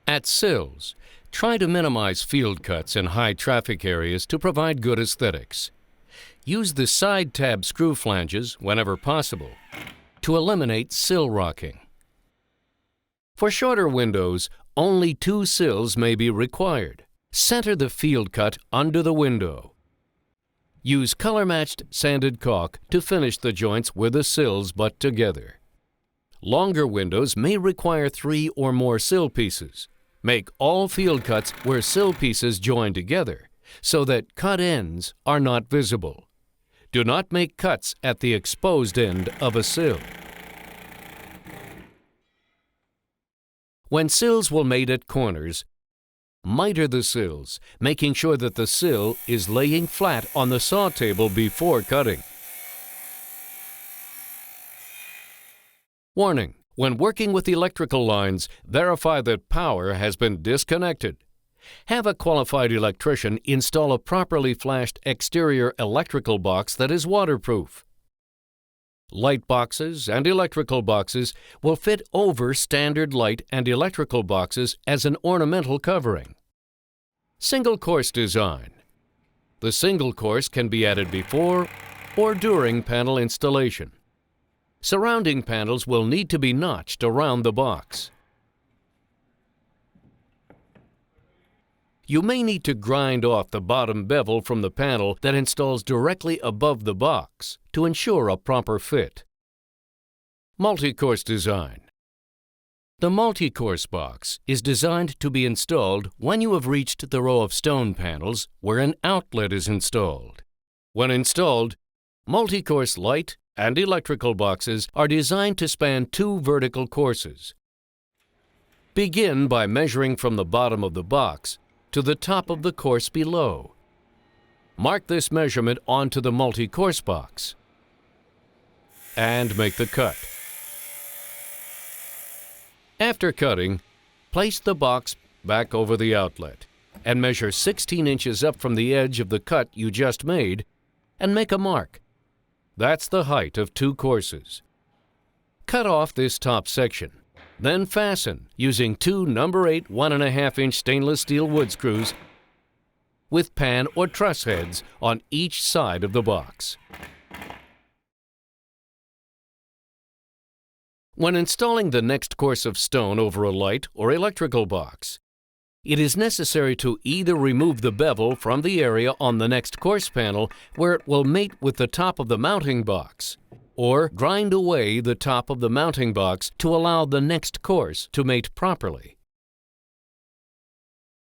At Sills, try to minimize field cuts in high traffic areas to provide good aesthetics. Use the side tab screw flanges, whenever possible, to eliminate sill rocking. For shorter windows, only 2 sills may be required. Center the field cut under the window. Use color-matched sanded caulk to finish the joints where the sills butt together. Longer windows may require 3 or more sill pieces. Make all field cuts where sill pieces join together so that cut ends are not visible. Do not make cuts at the exposed end of a sill. When sills will mate at corners, miter the sills, making sure that the sill is laying flat on the saw table before cutting. Warning: when working with electrical lines, verify that power has been disconnected. Have a qualified electrician install a properly flashed exterior electrical box that is waterproof. Light boxes and electrical boxes will fit over standard light and electrical boxes as an ornamental covering. Single course design. The single course can be added before or during panel installation. Surrounding panels will need to be notched around the box. You may need to grind off the bottom bevel from the panel that installs directly above the box to ensure a proper fit. Multi-course design. The multi-course box is designed to be installed when you have reached the row of stone panels where an outlet is installed. When installed, multi-course light and electrical boxes are designed to span 2 vertical courses. Begin by measuring from the bottom of the box to the top of the course below. Mark this measurement onto the multi-course box and make the cut. After cutting, place the box back over the outlet and measure 16 inches up from the edge of the cut you just made and make a mark. That's the height of 2 courses. Cut off this top section. Then fasten using 2 number 8 1.5-inch stainless steel wood screws with pan or truss heads on each side of the box. When installing the next course of stone over a light or electrical box, it is necessary to either remove the bevel from the area on the next course panel where it will mate with the top of the mounting box, or grind away the top of the mounting box to allow the next course to mate properly.